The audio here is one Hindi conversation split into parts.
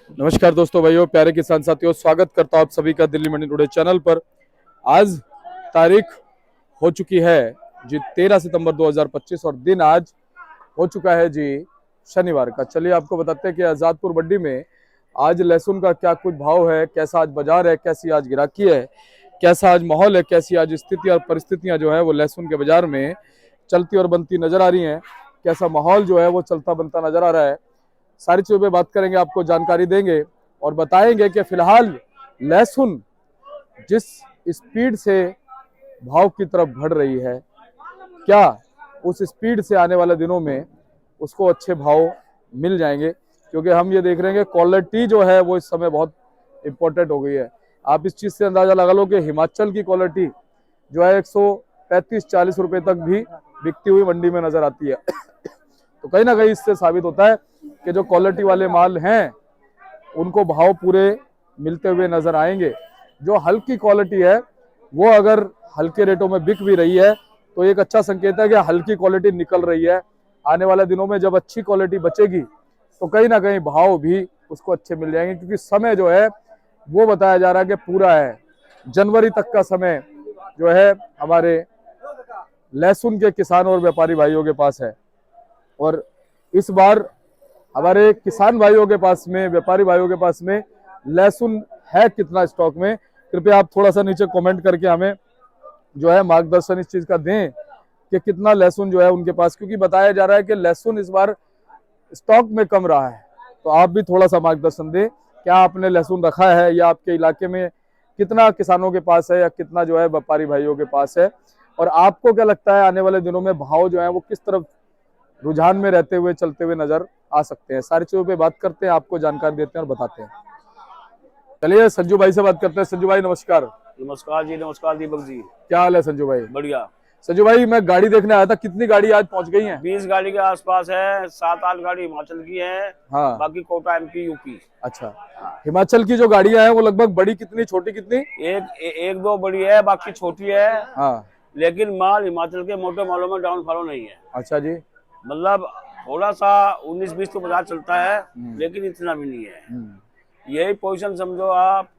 नमस्कार दोस्तों, भाइयों, प्यारे किसान साथियों, स्वागत करता हूं आप सभी का दिल्ली मंडी टुडे चैनल पर। आज तारीख हो चुकी है जी 13 सितंबर 2025 और दिन आज हो चुका है जी शनिवार का। चलिए आपको बताते हैं कि आजादपुर मंडी में आज लहसुन का क्या कुछ भाव है, कैसा आज बाजार है, कैसी आज गिराकी है, कैसा आज माहौल है, कैसी आज स्थिति और परिस्थितियां जो है वो लहसुन के बाजार में चलती और बनती नजर आ रही हैं, कैसा माहौल जो है वो चलता बनता नजर आ रहा है। सारी चीजों पे बात करेंगे, आपको जानकारी देंगे और बताएंगे कि फिलहाल लहसुन जिस स्पीड से भाव की तरफ बढ़ रही है, क्या उस स्पीड से आने वाले दिनों में उसको अच्छे भाव मिल जाएंगे, क्योंकि हम ये देख रहे हैं कि क्वालिटी जो है वो इस समय बहुत इंपॉर्टेंट हो गई है। आप इस चीज से अंदाजा लगा लो कि हिमाचल की क्वालिटी जो है 135-40 रुपए तक भी बिकती हुई मंडी में नजर आती है। तो कहीं ना कहीं इससे साबित होता है कि जो क्वालिटी वाले माल हैं उनको भाव पूरे मिलते हुए नजर आएंगे। जो हल्की क्वालिटी है वो अगर हल्के रेटों में बिक भी रही है तो एक अच्छा संकेत है कि हल्की क्वालिटी निकल रही है। आने वाले दिनों में जब अच्छी क्वालिटी बचेगी तो कहीं ना कहीं भाव भी उसको अच्छे मिल जाएंगे, क्योंकि समय जो है वो बताया जा रहा है कि पूरा है। जनवरी तक का समय जो है हमारे लहसुन के किसान और व्यापारी भाइयों के पास है। और इस बार हमारे किसान भाइयों के पास में, व्यापारी भाइयों के पास में लहसुन है कितना स्टॉक में, कृपया आप थोड़ा सा नीचे कमेंट करके हमें जो है मार्गदर्शन इस चीज का दें कि कितना लहसुन जो है उनके पास, क्योंकि बताया जा रहा है कि लहसुन इस बार स्टॉक में कम रहा है। तो आप भी थोड़ा सा मार्गदर्शन दें, क्या आपने लहसुन रखा है या आपके इलाके में कितना किसानों के पास है या कितना जो है व्यापारी भाइयों के पास है, और आपको क्या लगता है आने वाले दिनों में भाव जो है वो किस तरफ रुझान में रहते हुए चलते हुए नजर आ सकते हैं। सारी चीजों पे बात करते हैं, आपको जानकारी देते हैं और बताते हैं। चलिए संजू भाई से बात करते हैं। संजू भाई नमस्कार। नमस्कार जी, नमस्कार दीपक जी। क्या हाल है संजू भाई? बढ़िया। संजू भाई, मैं गाड़ी देखने आया था, कितनी गाड़ी आज पहुंच गई हैं? 20 गाड़ी के आसपास है, 7-8 गाड़ी हिमाचल की है। हाँ। बाकी कोटा एमपी यूपी। अच्छा, हिमाचल की जो गाड़ियां हैं वो लगभग बड़ी कितनी, छोटी कितनी? एक दो बड़ी है, बाकी छोटी है। हाँ। लेकिन माल हिमाचल के मोटे मालों में डाउन फॉलो नहीं है। अच्छा जी। मतलब थोड़ा सा 19-20 तो बाजार चलता है, लेकिन इतना भी नहीं है। यही पोजीशन समझो आप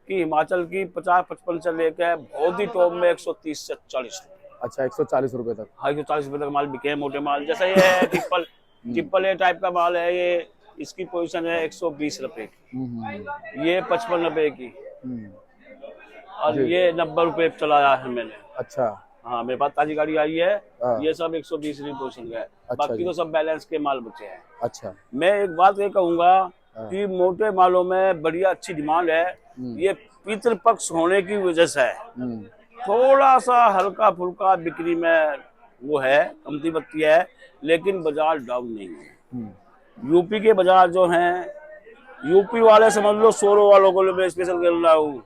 कि हिमाचल की 50-55 से लेकर बहुत ही टॉप में 130 से 40। अच्छा, 140 रुपए तक। हाँ, 140 रुपए तक माल बिके हैं, मोटे माल जैसा ये है। ट्रिपल ए टाइप का माल है ये। इसकी पोजीशन है 120 रुपए की, ये 55 रुपए की, और ये 90 रुपए चलाया है मैंने। अच्छा। हाँ, मेरे पास ताजी गाड़ी आई है। हाँ। ये सब 120 की पोजीशन का है। अच्छा बाकी तो सब बैलेंस के माल बचे हैं। अच्छा। मैं एक बात ये कहूंगा कि मोटे मालों में बढ़िया अच्छी डिमांड है। ये पितृपक्ष होने की वजह से है, थोड़ा सा हल्का फुल्का बिक्री में वो है, कमती बत्ती है, लेकिन बाजार डाउन नहीं है। यूपी के बाजार जो हैं, यूपी वाले समझ लो सोरो वालों को मैं स्पेशल कर रहा हूँ।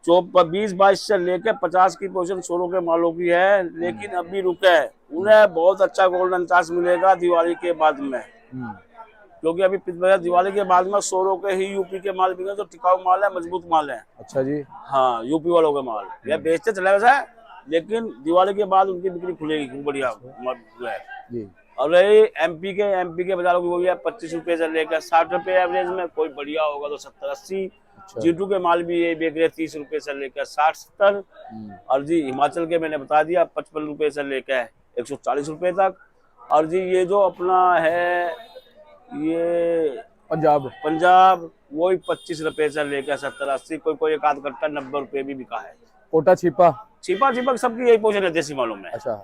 जो 20-22 से लेकर 50 की पोजीशन सोरो के मालों की है, लेकिन अभी रुके। उन्हें बहुत अच्छा गोल्डन चांस मिलेगा दिवाली के बाद में, क्योंकि अभी दिवाली के बाद में सोरो के ही यूपी के माल बिके, जो टिकाऊ माल है, मजबूत माल है। अच्छा जी। हाँ, यूपी वालों के माल ये बेचते चले वैसे, लेकिन दिवाली के बाद उनकी बिक्री खुलेगी बढ़िया है। और एमपी के बाजारों की वही है, 25 रुपए से लेकर 60 रुपए एवरेज में। कोई बढ़िया होगा तो 70-80। जीटू के माल भी ये बिक रहे 30 रुपए से लेकर 60-70। और जी हिमाचल के मैंने बता दिया 55 रुपए से लेकर 140 रुपए तक। और जी ये जो अपना है ये पंजाब वही 25 रुपए से लेकर 70-80। कोई एक आध कट्टा 90 रुपए भी बिका है। कोटा छिपा सबकी यही पोजीशन है देसी मालों में। अच्छा,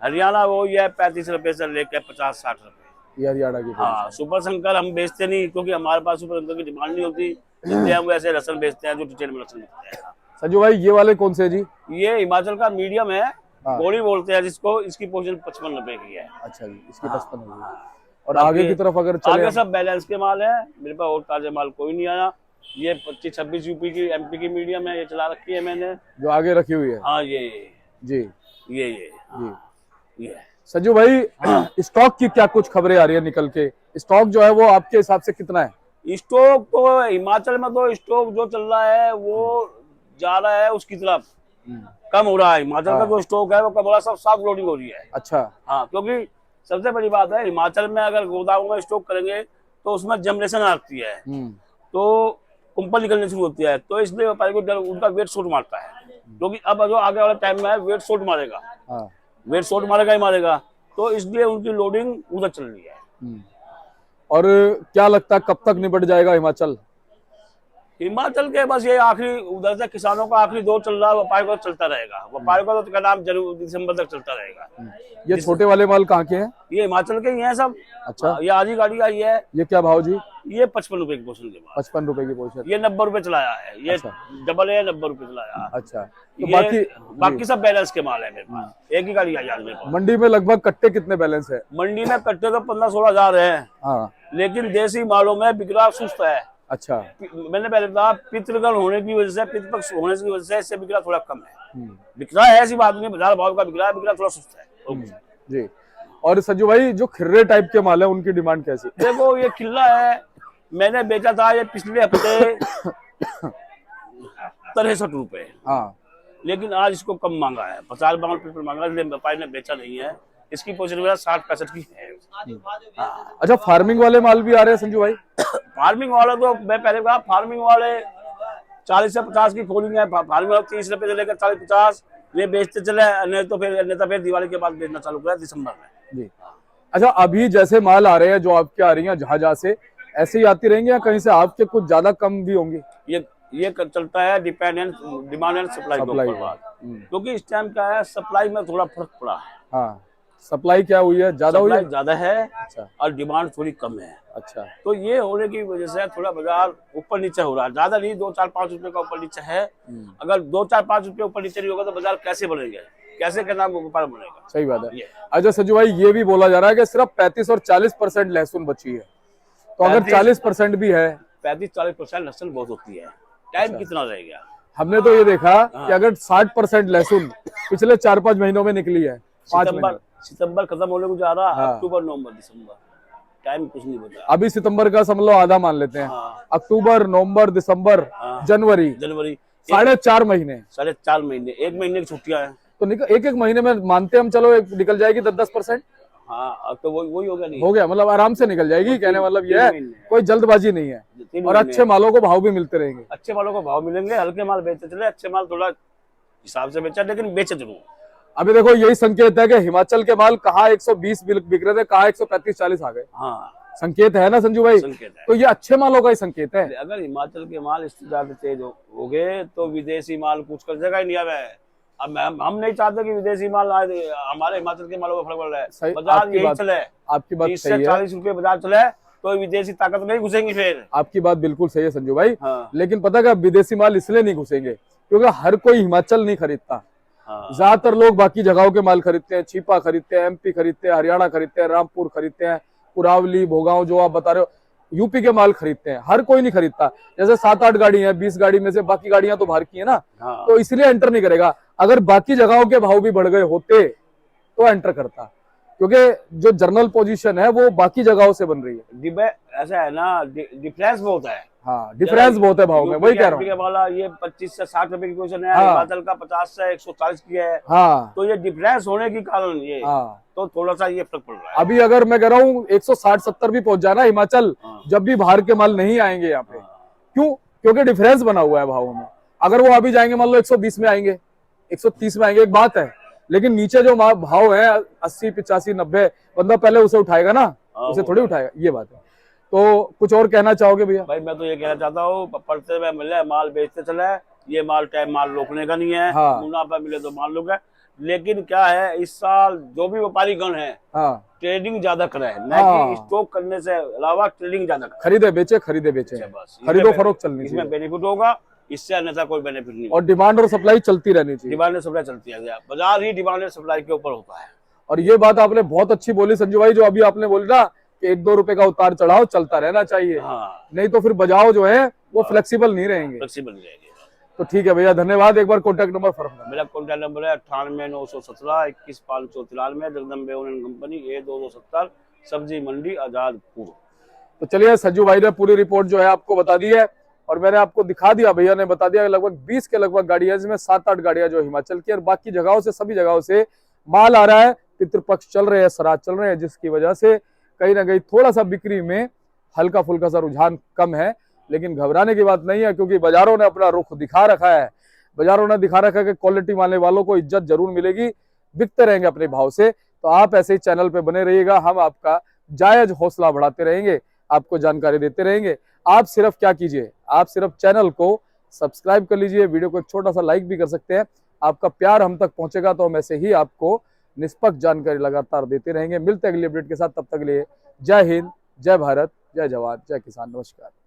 हरियाणा वो ये 35 रुपए से लेकर 50-60 रुपए, ये हरियाणा की। हाँ। सुपर शंकर हम बेचते नहीं, क्योंकि हमारे पास सुपर शंकर की डिमांड नहीं होती, इसलिए हम वैसे लहसुन बेचते हैं जो डिटेल में लहसुन बेचते हैं। संजू भाई, ये वाले कौन से जी? ये हिमाचल का मीडियम है, हाँ। गोली बोलते हैं जिसको। इसकी पोजीशन 55 रुपए की है। अच्छा जी, इसकी 55। और आगे की तरफ अगर चले, आगे सब बैलेंस के माल है। मेरे पास और ताजे माल कोई नहीं आया। ये 25-26 यूपी की एमपी की मीडियम है, ये चला रखी है मैंने, जो आगे रखी हुई है। हाँ ये जी। ये जी। ये संजू भाई, स्टॉक की क्या कुछ खबरें आ रही है निकल के? स्टॉक जो है वो आपके हिसाब से कितना है? स्टॉक तो हिमाचल में तो स्टॉक जो चल रहा है वो जा रहा है उसकी तरफ, कम हो रहा है। हिमाचल का जो स्टॉक है वो कम हो रहा है, सब सॉफ्ट लोडिंग हो रही है। अच्छा। हाँ, क्योंकि सबसे बड़ी बात है हिमाचल में अगर गोदामों में स्टॉक करेंगे तो उसमें जनरेशन आती है, तो कुंपल निकलने शुरू होती है, तो इसलिए व्यापारी को डर, उनका वेट शॉर्ट मारता है, क्योंकि अब जो आगे वाला टाइम में है वेट शॉर्ट मारेगा, वेट शॉर्ट मारेगा ही मारेगा, तो इसलिए उनकी लोडिंग उधर चल रही है। और क्या लगता है कब तक निपट जाएगा हिमाचल? हिमाचल के बस ये आखिरी उधर से किसानों का आखिरी दौर चल रहा है, व्यापारी का चलता रहेगा, व्यापारी का तो क्या नाम जनवरी दिसंबर तक चलता रहेगा। ये छोटे वाले माल कहाँ के हैं? ये हिमाचल के ही हैं सब। अच्छा, ये आधी गाड़ी आई है। ये क्या भाव जी? ये 55 रुपए की पोर्शन के बाद 55 रुपए की पोर्शन। ये 90 रुपए चलाया है, ये अच्छा। डबल है, 90 रुपए चलाया। अच्छा, तो ये बाकी सब बैलेंस के माल है मेरे पास, एक ही गाड़ी आई आज मेरे पास। मंडी में लगभग कट्टे कितने बैलेंस है? मंडी में कट्टे तो 15-16 हजार है, हाँ, लेकिन देसी मालों में बिकरा सुस्त है। अच्छा, मैंने पहले कहा पितृगण होने की वजह से, पितृपक्ष होने की वजह से इससे बिकरा थोड़ा कम है। बिकरा है ऐसी बात नहीं, बाजार भाव का बिकरा है, बिकरा थोड़ा सुस्त है। जी। और संजू भाई जो खिर्रे टाइप के माल है उनकी डिमांड कैसी? देखो ये खिल्ला है, मैंने बेचा था ये पिछले हफ्ते 63 रुपए, हाँ, लेकिन आज इसको कम मांगा है, 50-52 रुपए मांगा, इसलिए व्यापारी ने बेचा नहीं है। इसकी पोजीशन 60-65 की है। हाँ। अच्छा, फार्मिंग वाले माल भी आ रहे हैं संजू भाई? फार्मिंग वाले तो मैं पहले कहा, फार्मिंग वाले 40 से 50 की खोलिंग है, फार्मिंग वाले 30 रुपए से लेकर 40-50 ये बेचते चले, नहीं तो फिर दिवाली के बाद बेचना चालू किया दिसंबर में। जी। अच्छा, अभी जैसे माल आ रहे हैं जो आपके आ रही हैं जहां से, ऐसे ही आती रहेंगे या कहीं से आपके कुछ ज्यादा कम भी होंगे? ये चलता है डिपेंडेंट डिमांड एंड सप्लाई के ऊपर बात, क्योंकि इस टाइम क्या है सप्लाई में थोड़ा फर्क पड़ा है। हाँ, सप्लाई क्या हुई है? ज्यादा हुई है? ज्यादा है। अच्छा। और डिमांड थोड़ी कम है। अच्छा, तो ये होने की वजह से थोड़ा बाजार ऊपर नीचे हो रहा है, ज्यादा नहीं, 2-4-5 रुपए का ऊपर नीचे है। अगर 2-4-5 रुपए ऊपर नीचे नहीं होगा तो बाजार कैसे बढ़ेगा, कैसे के नाम व्यापार बढ़ेगा? सही बात है। अच्छा संजू भाई, ये भी बोला जा रहा है कि सिर्फ 35 और 40% लहसुन बची है, तो अगर 40% भी है, 35-40% लहसुन बहुत होती है, टाइम कितना रहेगा? हमने तो ये देखा कि अगर 60% लहसुन पिछले 4-5 महीनों में निकली है, सितंबर खत्म होने को जा रहा है, अक्टूबर नवंबर दिसंबर, टाइम कुछ नहीं बचा। अभी सितंबर का समझ लो आधा मान लेते हैं, अक्टूबर, नवंबर, दिसंबर, जनवरी 4.5 महीने, 4.5 महीने, 1 महीने की छुट्टियां हैं, तो एक महीने में मानते हम, चलो निकल जाएगी 10-10%। हाँ, तो वही हो गया, नहीं हो गया, मतलब आराम से निकल जाएगी। कहने मतलब ये है कोई जल्दबाजी नहीं है, और अच्छे मालों को भाव भी मिलते रहेंगे। अच्छे मालों को भाव मिलेंगे, हल्के माल बेचते चले, अच्छे माल थोड़ा हिसाब से बेचा, लेकिन बेचे जरूर। अभी देखो यही संकेत है कि हिमाचल के माल कहाँ 120 बिक रहे थे, कहाँ 135-40 आ गए। हाँ, संकेत है ना संजू भाई? संकेत है। तो ये अच्छे मालों का ही संकेत है। अगर हिमाचल के माल इस ज्यादा तेज हो गए तो विदेशी माल कुछ कर देगा ही नहीं। अब हम नहीं चाहते कि विदेशी माल हमारे हिमाचल के मालों में फर्क पड़ रहा है। बाजार यही चले, आपकी बात 30 से 40 रुपए बाजार चले तो विदेशी ताकत नहीं घुसेंगी फिर। आपकी बात बिल्कुल सही है संजू भाई। हाँ। लेकिन पता क्या, विदेशी माल इसलिए नहीं घुसेंगे क्योंकि हर कोई हिमाचल नहीं खरीदता। ज्यादातर लोग बाकी जगहों के माल खरीदते हैं, छिपा खरीदते हैं, एमपी खरीदते हैं, हरियाणा खरीदते हैं, रामपुर खरीदते हैं, कुरावली, भोगांव जो आप बता रहे हो, यूपी के माल खरीदते हैं। हर कोई नहीं खरीदता। जैसे 7-8 गाड़ी है, 20 गाड़ी में से बाकी गाड़ियां तो बाहर की है ना, तो इसलिए एंटर नहीं करेगा। अगर बाकी जगहों के भाव भी बढ़ गए होते तो एंटर करता, क्योंकि जो जर्नल पोजीशन है वो बाकी जगहों से बन रही है। ऐसा है ना, डिफरेंस बहुत है। हाँ, डिफरेंस बहुत है भाव में, वही कह रहा हूँ। वाला ये 25 से 60 रुपए की पोजीशन है, हिमाचल का 50 से 140 की है। हाँ, तो ये डिफरेंस होने के कारण ये तो थोड़ा सा ये फर्क पड़ रहा है। अभी अगर मैं कह रहा हूँ 160-70 भी पहुंच जाना हिमाचल, जब भी बाहर के माल नहीं आएंगे यहाँ पे। क्यों? क्योंकि डिफरेंस बना हुआ है भावों में। अगर वो अभी जाएंगे मान लो 120 में आएंगे, 130 में आएंगे, एक बात है, लेकिन नीचे जो भाव है 80, 85, 90, बंदा पहले उसे उठाएगा ना, उसे थोड़ी उठाएगा। ये बात है। तो कुछ और कहना चाहोगे भैया? भाई मैं तो ये कहना चाहता हूँ, पढ़ते हुए मिले माल बेचते चले, ये माल टाइम माल रोकने का नहीं है। मुनाफा मिले तो माल लोग है, लेकिन क्या है इस साल जो भी व्यापारी गण है ट्रेडिंग ज्यादा करे, न कि स्टॉक करने से अलावा ट्रेडिंग ज्यादा करे। खरीदे बेचे, खरीदे बेचे, बस खरीदो फरोख्त चलनी चाहिए, इसमें बेनिफिट होगा, इससे अन्यथा कोई बेनिफिट नहीं। और डिमांड और सप्लाई चलती रहनी चाहिए। डिमांड और सप्लाई चलती है, बाजार ही डिमांड और सप्लाई के ऊपर होता है। और ये बात आपने बहुत अच्छी बोली संजू भाई, जो अभी आपने बोली ना कि 1-2 रुपए का उतार चढ़ाव चलता रहना चाहिए। नहीं तो फिर बाजार जो है वो फ्लेक्सिबल नहीं रहेंगे। तो ठीक है भैया, धन्यवाद। एक बार कॉन्टैक्ट नंबर फर्क। मेरा कॉन्टैक्ट नंबर है 98 917 21 जगदम्बे कंपनी, A270, सब्जी मंडी आजादपुर। तो चलिए, संजू भाई ने पूरी रिपोर्ट जो है आपको बता दी है, और मैंने आपको दिखा दिया, भैया ने बता दिया, लगभग 20 के लगभग गाड़ियां, जिसमें 7-8 गाड़ियां जो हिमाचल की, और बाकी जगहों से, सभी जगहों से माल आ रहा है। पितृपक्ष चल रहे हैं, श्राद्ध चल रहे हैं, जिसकी वजह से कहीं ना कहीं थोड़ा सा बिक्री में हल्का फुल्का सा रुझान कम है, लेकिन घबराने की बात नहीं है, क्योंकि बाजारों ने अपना रुख दिखा रखा है। बाजारों ने दिखा रखा है कि क्वालिटी मानने वालों को इज्जत जरूर मिलेगी, बिकते रहेंगे अपने भाव से। तो आप ऐसे ही चैनल पे बने रहिएगा, हम आपका जायज हौसला बढ़ाते रहेंगे, आपको जानकारी देते रहेंगे। आप सिर्फ क्या कीजिए, आप सिर्फ चैनल को सब्सक्राइब कर लीजिए, वीडियो को एक छोटा सा लाइक भी कर सकते हैं। आपका प्यार हम तक पहुंचेगा तो हम ऐसे ही आपको निष्पक्ष जानकारी लगातार देते रहेंगे। मिलते हैं अगली अपडेट के साथ, तब तक के लिए जय हिंद, जय भारत, जय जवान, जय किसान, नमस्कार।